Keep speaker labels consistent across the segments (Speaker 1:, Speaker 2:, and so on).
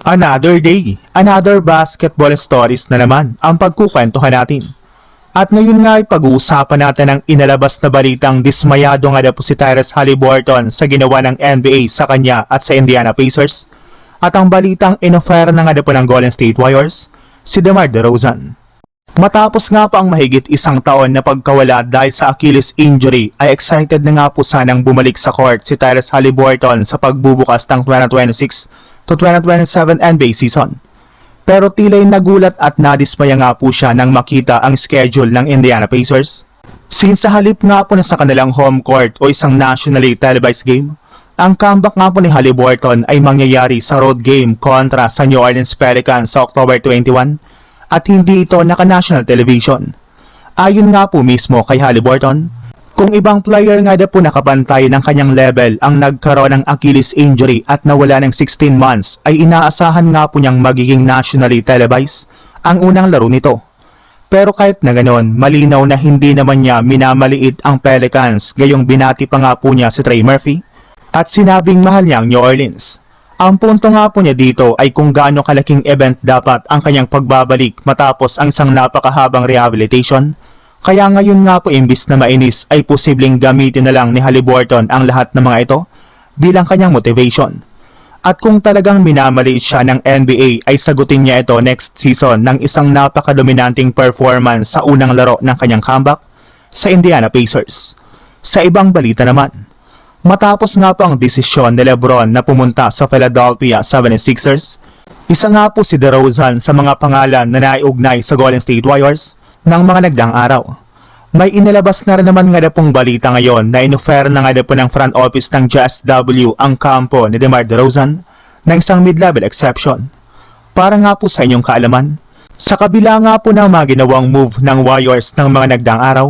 Speaker 1: Another day, another basketball stories na naman ang pagkukwentuhan natin. At ngayon nga ay pag-uusapan natin ang inalabas na balitang dismayado nga na po si Tyrese Haliburton sa ginawa ng NBA sa kanya at sa Indiana Pacers. At ang balitang inoffer na nga na po ng Golden State Warriors, si DeMar DeRozan. Matapos nga pa ang mahigit isang taon na pagkawala dahil sa Achilles injury ay excited na nga po sanang bumalik sa court si Tyrese Haliburton sa pagbubukas ng 2026 to 2027 NBA season. Pero tila'y nagulat at nadismaya nga po siya nang makita ang schedule ng Indiana Pacers. Since sa halip nga po na sa kanilang home court o isang nationally televised game, ang comeback nga po ni Haliburton ay mangyayari sa road game kontra sa New Orleans Pelicans sa October 21 at hindi ito naka-national television. Ayon nga po mismo kay Haliburton, kung ibang player nga na po nakapantay ng kanyang level ang nagkaroon ng Achilles injury at nawala ng 16 months ay inaasahan nga po niyang magiging nationally televised ang unang laro nito. Pero kahit na ganoon, malinaw na hindi naman niya minamaliit ang Pelicans, gayong binati pa nga po niya si Trey Murphy at sinabing mahal niya ang New Orleans. Ang punto nga po niya dito ay kung gaano kalaking event dapat ang kanyang pagbabalik matapos ang isang napakahabang rehabilitation. Kaya ngayon nga po imbis na mainis ay posibleng gamitin na lang ni Haliburton ang lahat ng mga ito bilang kanyang motivation. At kung talagang minamaliit siya ng NBA ay sagutin niya ito next season ng isang napakadominanting performance sa unang laro ng kanyang comeback sa Indiana Pacers. Sa ibang balita naman, matapos nga po ang desisyon ni LeBron na pumunta sa Philadelphia 76ers, isa nga po si DeRozan sa mga pangalan na naiugnay sa Golden State Warriors ng mga nagdaang araw. May inilabas na rin naman nga na pong balita ngayon na inoffer na nga na po ng front office ng JSW ang kampo ni DeMar DeRozan ng isang mid-level exception. Para nga po sa inyong kaalaman, sa kabila nga po ng mga ginawang move ng Warriors ng mga nagdaang araw,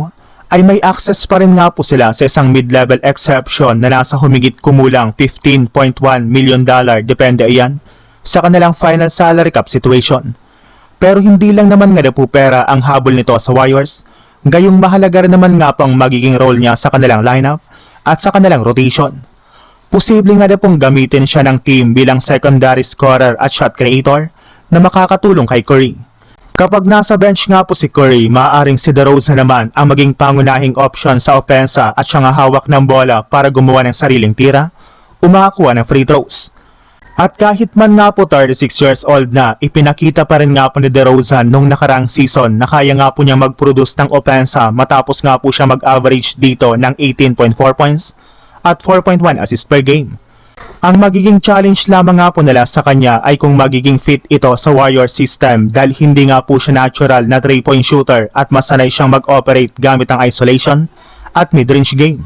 Speaker 1: ay may access pa rin nga po sila sa isang mid-level exception na nasa humigit kumulang $15.1 million depende iyan sa kanilang final salary cap situation. Pero hindi lang naman nga na po pera ang habol nito sa Warriors, gayong mahalaga rin naman nga pang magiging role niya sa kanilang lineup at sa kanilang rotation. Posible nga na pong gamitin siya ng team bilang secondary scorer at shot creator na makakatulong kay Curry. Kapag nasa bench nga po si Curry, maaaring si DeRozan naman ang maging pangunahing option sa opensa at siya nga hawak ng bola para gumawa ng sariling tira o makakuha ng free throws. At kahit man nga po 36 years old na, ipinakita pa rin nga po ni DeRozan nung nakarang season na kaya nga po niya mag-produce ng opensa matapos nga po siya mag-average dito ng 18.4 points at 4.1 assists per game. Ang magiging challenge lamang nga po nila sa kanya ay kung magiging fit ito sa Warrior system dahil hindi nga po siya natural na 3-point shooter at masanay siyang mag-operate gamit ang isolation at mid-range game.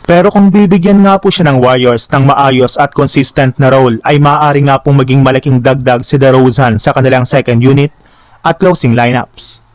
Speaker 1: Pero kung bibigyan nga po siya ng Warriors ng maayos at consistent na role ay maaari nga pong maging malaking dagdag si DeRozan sa kanilang second unit at closing lineups.